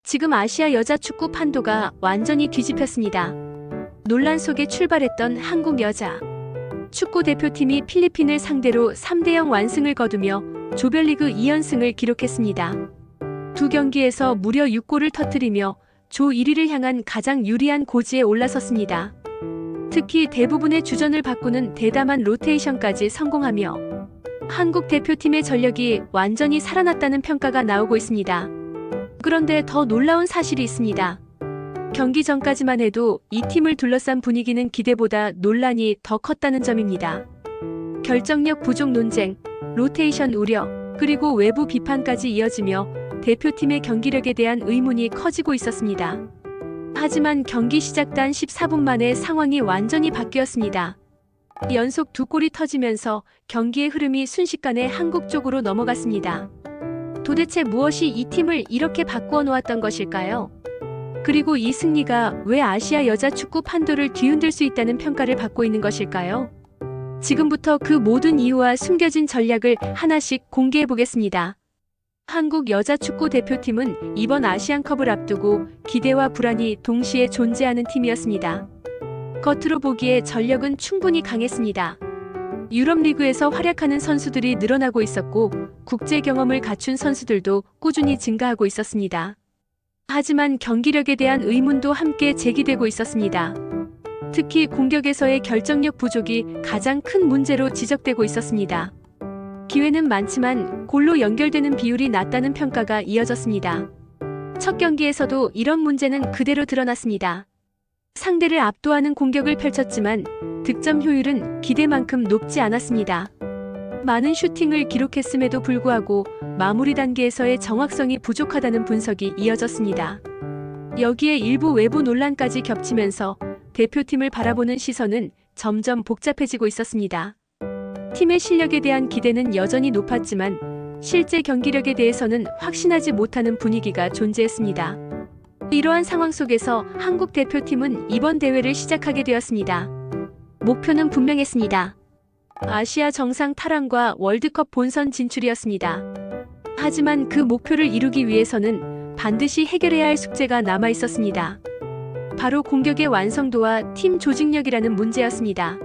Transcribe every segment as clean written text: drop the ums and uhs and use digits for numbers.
지금 아시아 여자 축구 판도가 완전히 뒤집혔습니다. 논란 속에 출발했던 한국 여자 축구 대표팀이 필리핀을 상대로 3대0 완승을 거두며 조별리그 2연승을 기록했습니다. 두 경기에서 무려 6골을 터뜨리며 조 1위를 향한 가장 유리한 고지에 올라섰습니다. 특히 대부분의 주전을 바꾸는 대담한 로테이션까지 성공하며 한국 대표팀의 전력이 완전히 살아났다는 평가가 나오고 있습니다. 그런데 더 놀라운 사실이 있습니다. 경기 전까지만 해도 이 팀을 둘러싼 분위기는 기대보다 논란이 더 컸다는 점입니다. 결정력 부족 논쟁, 로테이션 우려, 그리고 외부 비판까지 이어지며 대표팀의 경기력에 대한 의문이 커지고 있었습니다. 하지만 경기 시작 단 14분 만에 상황이 완전히 바뀌었습니다. 연속 2골이 터지면서 경기의 흐름이 순식간에 한국 쪽으로 넘어갔습니다. 도대체 무엇이 이 팀을 이렇게 바꾸어 놓았던 것일까요? 그리고 이 승리가 왜 아시아 여자 축구 판도를 뒤흔들 수 있다는 평가를 받고 있는 것일까요? 지금부터 그 모든 이유와 숨겨진 전략을 하나씩 공개해 보겠습니다. 한국 여자 축구 대표팀은 이번 아시안컵을 앞두고 기대와 불안이 동시에 존재하는 팀이었습니다. 겉으로 보기에 전력은 충분히 강했습니다. 유럽 리그에서 활약하는 선수들이 늘어나고 있었고 국제 경험을 갖춘 선수들도 꾸준히 증가하고 있었습니다. 하지만 경기력에 대한 의문도 함께 제기되고 있었습니다. 특히 공격에서의 결정력 부족이 가장 큰 문제로 지적되고 있었습니다. 기회는 많지만 골로 연결되는 비율이 낮다는 평가가 이어졌습니다. 첫 경기에서도 이런 문제는 그대로 드러났습니다. 상대를 압도하는 공격을 펼쳤지만 득점 효율은 기대만큼 높지 않았습니다. 많은 슈팅을 기록했음에도 불구하고 마무리 단계에서의 정확성이 부족하다는 분석이 이어졌습니다. 여기에 일부 외부 논란까지 겹치면서 대표팀을 바라보는 시선은 점점 복잡해지고 있었습니다. 팀의 실력에 대한 기대는 여전히 높았지만 실제 경기력에 대해서는 확신하지 못하는 분위기가 존재했습니다. 이러한 상황 속에서 한국 대표팀은 이번 대회를 시작하게 되었습니다. 목표는 분명했습니다. 아시아 정상 탈환과 월드컵 본선 진출이었습니다. 하지만 그 목표를 이루기 위해서는 반드시 해결해야 할 숙제가 남아 있었습니다. 바로 공격의 완성도와 팀 조직력이라는 문제였습니다.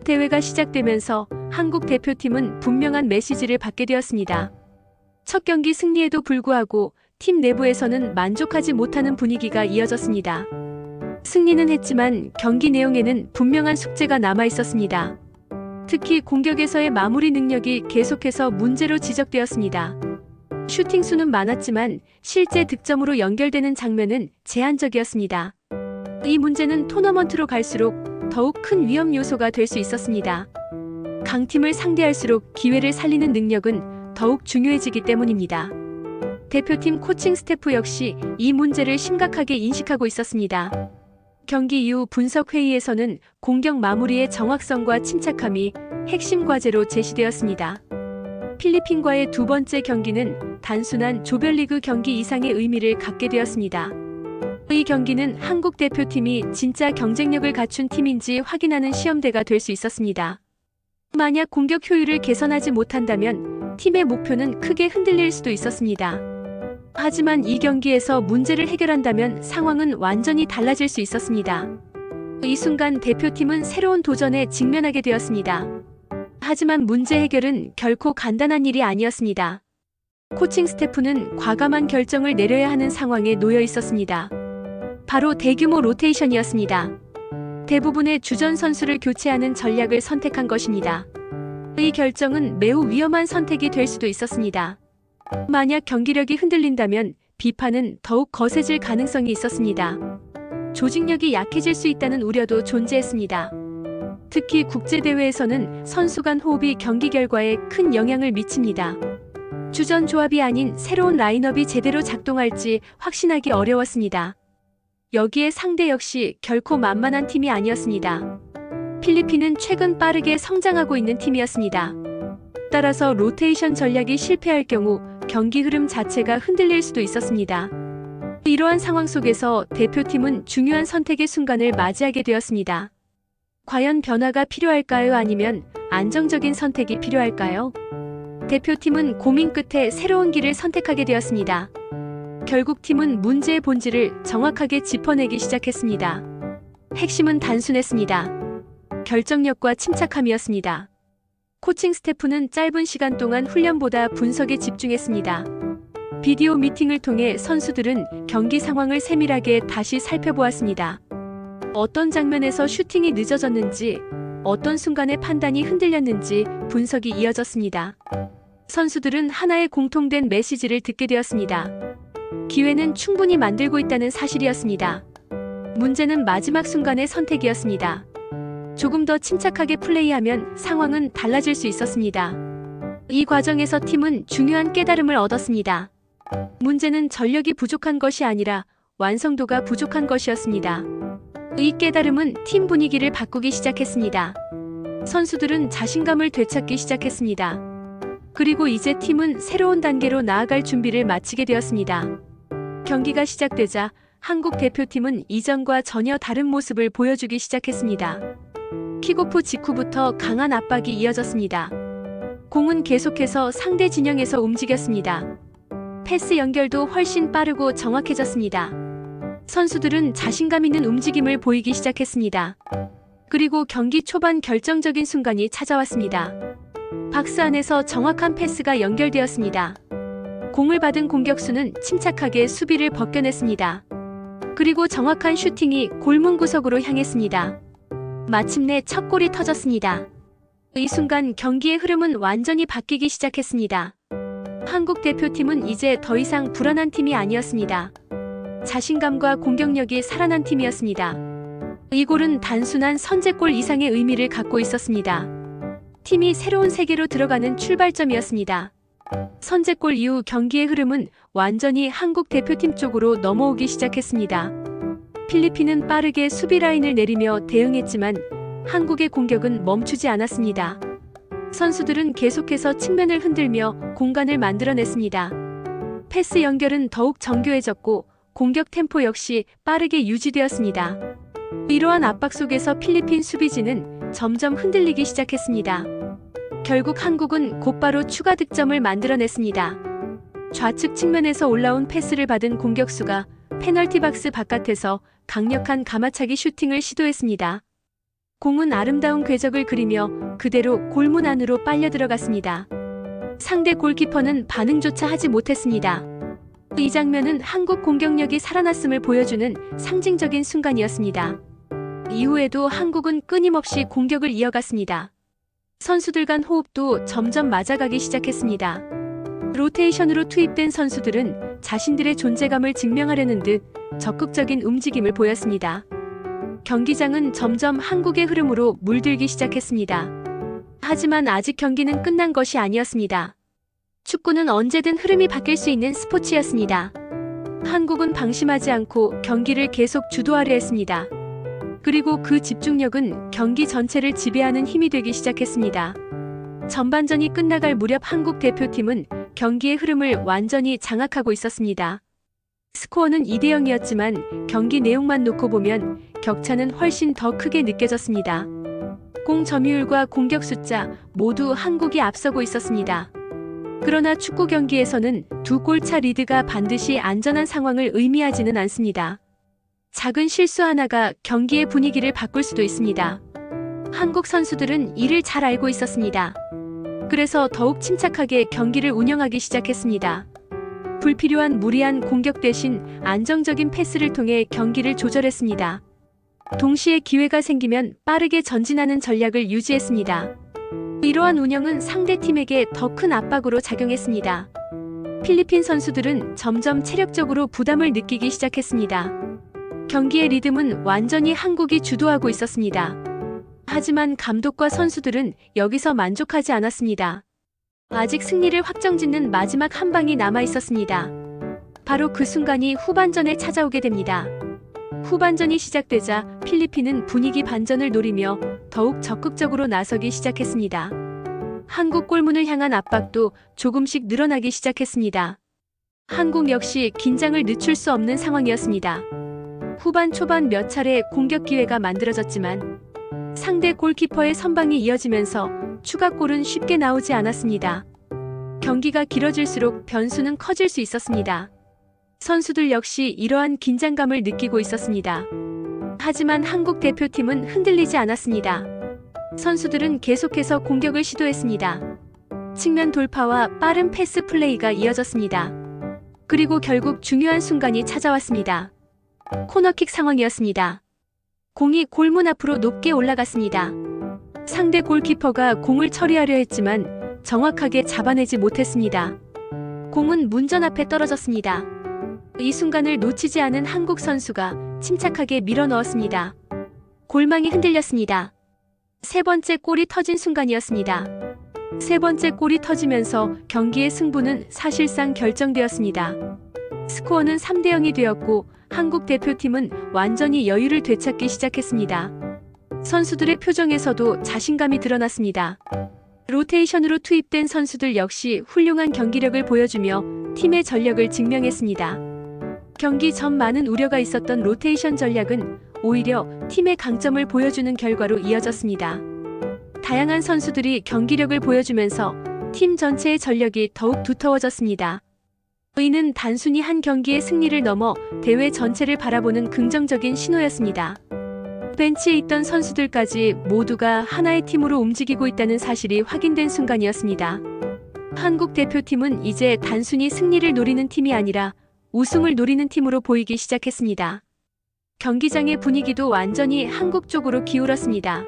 대회가 시작되면서 한국 대표팀은 분명한 메시지를 받게 되었습니다. 첫 경기 승리에도 불구하고 팀 내부에서는 만족하지 못하는 분위기가 이어졌습니다. 승리는 했지만 경기 내용에는 분명한 숙제가 남아 있었습니다. 특히 공격에서의 마무리 능력이 계속해서 문제로 지적되었습니다. 슈팅 수는 많았지만 실제 득점으로 연결되는 장면은 제한적이었습니다. 이 문제는 토너먼트로 갈수록 더욱 큰 위험 요소가 될 수 있었습니다. 강팀을 상대할수록 기회를 살리는 능력은 더욱 중요해지기 때문입니다. 대표팀 코칭 스태프 역시 이 문제를 심각하게 인식하고 있었습니다. 경기 이후 분석 회의에서는 공격 마무리의 정확성과 침착함이 핵심 과제로 제시되었습니다. 필리핀과의 두 번째 경기는 단순한 조별리그 경기 이상의 의미를 갖게 되었습니다. 이 경기는 한국 대표팀이 진짜 경쟁력을 갖춘 팀인지 확인하는 시험대가 될 수 있었습니다. 만약 공격 효율을 개선하지 못한다면 팀의 목표는 크게 흔들릴 수도 있었습니다. 하지만 이 경기에서 문제를 해결한다면 상황은 완전히 달라질 수 있었습니다. 이 순간 대표팀은 새로운 도전에 직면하게 되었습니다. 하지만 문제 해결은 결코 간단한 일이 아니었습니다. 코칭 스태프는 과감한 결정을 내려야 하는 상황에 놓여 있었습니다. 바로 대규모 로테이션이었습니다. 대부분의 주전 선수를 교체하는 전략을 선택한 것입니다. 이 결정은 매우 위험한 선택이 될 수도 있었습니다. 만약 경기력이 흔들린다면 비판은 더욱 거세질 가능성이 있었습니다. 조직력이 약해질 수 있다는 우려도 존재했습니다. 특히 국제대회에서는 선수 간 호흡이 경기 결과에 큰 영향을 미칩니다. 주전 조합이 아닌 새로운 라인업이 제대로 작동할지 확신하기 어려웠습니다. 여기에 상대 역시 결코 만만한 팀이 아니었습니다. 필리핀은 최근 빠르게 성장하고 있는 팀이었습니다. 따라서 로테이션 전략이 실패할 경우 경기 흐름 자체가 흔들릴 수도 있었습니다. 이러한 상황 속에서 대표팀은 중요한 선택의 순간을 맞이하게 되었습니다. 과연 변화가 필요할까요? 아니면 안정적인 선택이 필요할까요? 대표팀은 고민 끝에 새로운 길을 선택하게 되었습니다. 결국 팀은 문제의 본질을 정확하게 짚어내기 시작했습니다. 핵심은 단순했습니다. 결정력과 침착함이었습니다. 코칭 스태프는 짧은 시간 동안 훈련보다 분석에 집중했습니다. 비디오 미팅을 통해 선수들은 경기 상황을 세밀하게 다시 살펴보았습니다. 어떤 장면에서 슈팅이 늦어졌는지, 어떤 순간에 판단이 흔들렸는지 분석이 이어졌습니다. 선수들은 하나의 공통된 메시지를 듣게 되었습니다. 기회는 충분히 만들고 있다는 사실이었습니다. 문제는 마지막 순간의 선택이었습니다. 조금 더 침착하게 플레이하면 상황은 달라질 수 있었습니다. 이 과정에서 팀은 중요한 깨달음을 얻었습니다. 문제는 전력이 부족한 것이 아니라 완성도가 부족한 것이었습니다. 이 깨달음은 팀 분위기를 바꾸기 시작했습니다. 선수들은 자신감을 되찾기 시작했습니다. 그리고 이제 팀은 새로운 단계로 나아갈 준비를 마치게 되었습니다. 경기가 시작되자 한국 대표팀은 이전과 전혀 다른 모습을 보여주기 시작했습니다. 킥오프 직후부터 강한 압박이 이어졌습니다. 공은 계속해서 상대 진영에서 움직였습니다. 패스 연결도 훨씬 빠르고 정확해졌습니다. 선수들은 자신감 있는 움직임을 보이기 시작했습니다. 그리고 경기 초반 결정적인 순간이 찾아왔습니다. 박스 안에서 정확한 패스가 연결되었습니다. 공을 받은 공격수는 침착하게 수비를 벗겨냈습니다. 그리고 정확한 슈팅이 골문 구석으로 향했습니다. 마침내 첫 골이 터졌습니다. 이 순간 경기의 흐름은 완전히 바뀌기 시작했습니다. 한국 대표팀은 이제 더 이상 불안한 팀이 아니었습니다. 자신감과 공격력이 살아난 팀이었습니다. 이 골은 단순한 선제골 이상의 의미를 갖고 있었습니다. 팀이 새로운 세계로 들어가는 출발점이었습니다. 선제골 이후 경기의 흐름은 완전히 한국 대표팀 쪽으로 넘어오기 시작했습니다. 필리핀은 빠르게 수비 라인을 내리며 대응했지만 한국의 공격은 멈추지 않았습니다. 선수들은 계속해서 측면을 흔들며 공간을 만들어냈습니다. 패스 연결은 더욱 정교해졌고 공격 템포 역시 빠르게 유지되었습니다. 이러한 압박 속에서 필리핀 수비진은 점점 흔들리기 시작했습니다. 결국 한국은 곧바로 추가 득점을 만들어냈습니다. 좌측 측면에서 올라온 패스를 받은 공격수가 페널티 박스 바깥에서 강력한 가마차기 슈팅을 시도했습니다. 공은 아름다운 궤적을 그리며 그대로 골문 안으로 빨려 들어갔습니다. 상대 골키퍼는 반응조차 하지 못했습니다. 이 장면은 한국 공격력이 살아났음을 보여주는 상징적인 순간이었습니다. 이후에도 한국은 끊임없이 공격을 이어갔습니다. 선수들 간 호흡도 점점 맞아가기 시작했습니다. 로테이션으로 투입된 선수들은 자신들의 존재감을 증명하려는 듯 적극적인 움직임을 보였습니다. 경기장은 점점 한국의 흐름으로 물들기 시작했습니다. 하지만 아직 경기는 끝난 것이 아니었습니다. 축구는 언제든 흐름이 바뀔 수 있는 스포츠였습니다. 한국은 방심하지 않고 경기를 계속 주도하려 했습니다. 그리고 그 집중력은 경기 전체를 지배하는 힘이 되기 시작했습니다. 전반전이 끝나갈 무렵 한국 대표팀은 경기의 흐름을 완전히 장악하고 있었습니다. 스코어는 2대0이었지만 경기 내용만 놓고 보면 격차는 훨씬 더 크게 느껴졌습니다. 공 점유율과 공격 숫자 모두 한국이 앞서고 있었습니다. 그러나 축구 경기에서는 두 골차 리드가 반드시 안전한 상황을 의미하지는 않습니다. 작은 실수 하나가 경기의 분위기를 바꿀 수도 있습니다. 한국 선수들은 이를 잘 알고 있었습니다. 그래서 더욱 침착하게 경기를 운영하기 시작했습니다. 불필요한 무리한 공격 대신 안정적인 패스를 통해 경기를 조절했습니다. 동시에 기회가 생기면 빠르게 전진하는 전략을 유지했습니다. 이러한 운영은 상대팀에게 더 큰 압박으로 작용했습니다. 필리핀 선수들은 점점 체력적으로 부담을 느끼기 시작했습니다. 경기의 리듬은 완전히 한국이 주도하고 있었습니다. 하지만 감독과 선수들은 여기서 만족하지 않았습니다. 아직 승리를 확정짓는 마지막 한 방이 남아 있었습니다. 바로 그 순간이 후반전에 찾아오게 됩니다. 후반전이 시작되자 필리핀은 분위기 반전을 노리며 더욱 적극적으로 나서기 시작했습니다. 한국 골문을 향한 압박도 조금씩 늘어나기 시작했습니다. 한국 역시 긴장을 늦출 수 없는 상황이었습니다. 후반 초반 몇 차례 공격 기회가 만들어졌지만 상대 골키퍼의 선방이 이어지면서 추가골은 쉽게 나오지 않았습니다. 경기가 길어질수록 변수는 커질 수 있었습니다. 선수들 역시 이러한 긴장감을 느끼고 있었습니다. 하지만 한국 대표팀은 흔들리지 않았습니다. 선수들은 계속해서 공격을 시도했습니다. 측면 돌파와 빠른 패스 플레이가 이어졌습니다. 그리고 결국 중요한 순간이 찾아왔습니다. 코너킥 상황이었습니다. 공이 골문 앞으로 높게 올라갔습니다. 상대 골키퍼가 공을 처리하려 했지만 정확하게 잡아내지 못했습니다. 공은 문전 앞에 떨어졌습니다. 이 순간을 놓치지 않은 한국 선수가 침착하게 밀어 넣었습니다. 골망이 흔들렸습니다. 세 번째 골이 터진 순간이었습니다. 세 번째 골이 터지면서 경기의 승부는 사실상 결정되었습니다. 스코어는 3대 0이 되었고 한국 대표팀은 완전히 여유를 되찾기 시작했습니다. 선수들의 표정에서도 자신감이 드러났습니다. 로테이션으로 투입된 선수들 역시 훌륭한 경기력을 보여주며 팀의 전력을 증명했습니다. 경기 전 많은 우려가 있었던 로테이션 전략은 오히려 팀의 강점을 보여주는 결과로 이어졌습니다. 다양한 선수들이 경기력을 보여주면서 팀 전체의 전력이 더욱 두터워졌습니다. 이는 단순히 한 경기의 승리를 넘어 대회 전체를 바라보는 긍정적인 신호였습니다. 벤치에 있던 선수들까지 모두가 하나의 팀으로 움직이고 있다는 사실이 확인된 순간이었습니다. 한국 대표팀은 이제 단순히 승리를 노리는 팀이 아니라 우승을 노리는 팀으로 보이기 시작했습니다. 경기장의 분위기도 완전히 한국 쪽으로 기울었습니다.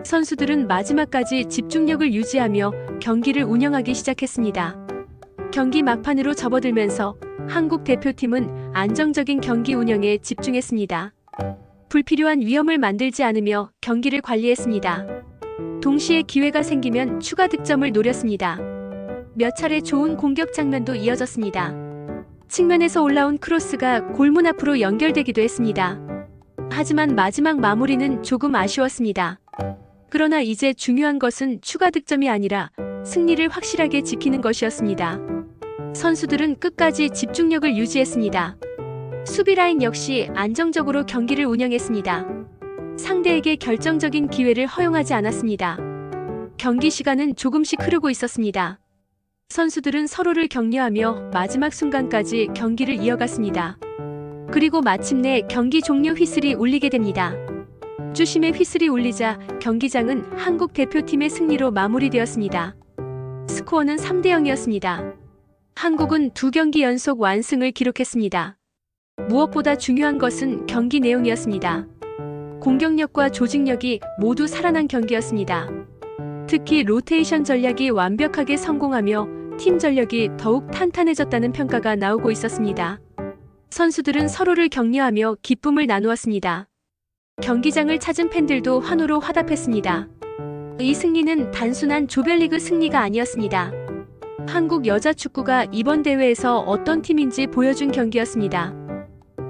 선수들은 마지막까지 집중력을 유지하며 경기를 운영하기 시작했습니다. 경기 막판으로 접어들면서 한국 대표팀은 안정적인 경기 운영에 집중했습니다. 불필요한 위험을 만들지 않으며 경기를 관리했습니다. 동시에 기회가 생기면 추가 득점을 노렸습니다. 몇 차례 좋은 공격 장면도 이어졌습니다. 측면에서 올라온 크로스가 골문 앞으로 연결되기도 했습니다. 하지만 마지막 마무리는 조금 아쉬웠습니다. 그러나 이제 중요한 것은 추가 득점이 아니라 승리를 확실하게 지키는 것이었습니다. 선수들은 끝까지 집중력을 유지했습니다. 수비 라인 역시 안정적으로 경기를 운영했습니다. 상대에게 결정적인 기회를 허용하지 않았습니다. 경기 시간은 조금씩 흐르고 있었습니다. 선수들은 서로를 격려하며 마지막 순간까지 경기를 이어갔습니다. 그리고 마침내 경기 종료 휘슬이 울리게 됩니다. 주심의 휘슬이 울리자 경기장은 한국 대표팀의 승리로 마무리되었습니다. 스코어는 3대 0이었습니다. 한국은 2경기 연속 완승을 기록했습니다. 무엇보다 중요한 것은 경기 내용이었습니다. 공격력과 조직력이 모두 살아난 경기였습니다. 특히 로테이션 전략이 완벽하게 성공하며 팀 전력이 더욱 탄탄해졌다는 평가가 나오고 있었습니다. 선수들은 서로를 격려하며 기쁨을 나누었습니다. 경기장을 찾은 팬들도 환호로 화답했습니다. 이 승리는 단순한 조별리그 승리가 아니었습니다. 한국 여자 축구가 이번 대회에서 어떤 팀인지 보여준 경기였습니다.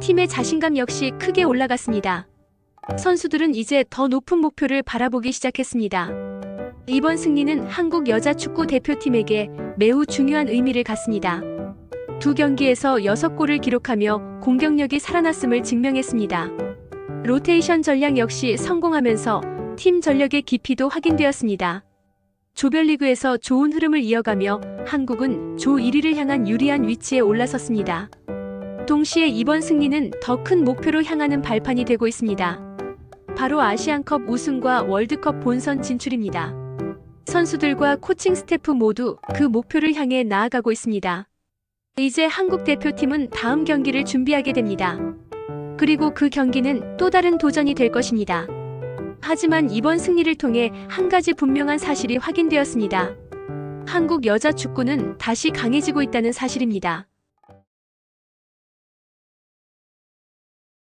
팀의 자신감 역시 크게 올라갔습니다. 선수들은 이제 더 높은 목표를 바라보기 시작했습니다. 이번 승리는 한국 여자 축구 대표팀에게 매우 중요한 의미를 갖습니다. 2경기에서 6골을 기록하며 공격력이 살아났음을 증명했습니다. 로테이션 전략 역시 성공하면서 팀 전력의 깊이도 확인되었습니다. 조별리그에서 좋은 흐름을 이어가며 한국은 조 1위를 향한 유리한 위치에 올라섰습니다. 동시에 이번 승리는 더 큰 목표로 향하는 발판이 되고 있습니다. 바로 아시안컵 우승과 월드컵 본선 진출입니다. 선수들과 코칭 스태프 모두 그 목표를 향해 나아가고 있습니다. 이제 한국 대표팀은 다음 경기를 준비하게 됩니다. 그리고 그 경기는 또 다른 도전이 될 것입니다. 하지만 이번 승리를 통해 한 가지 분명한 사실이 확인되었습니다. 한국 여자 축구는 다시 강해지고 있다는 사실입니다.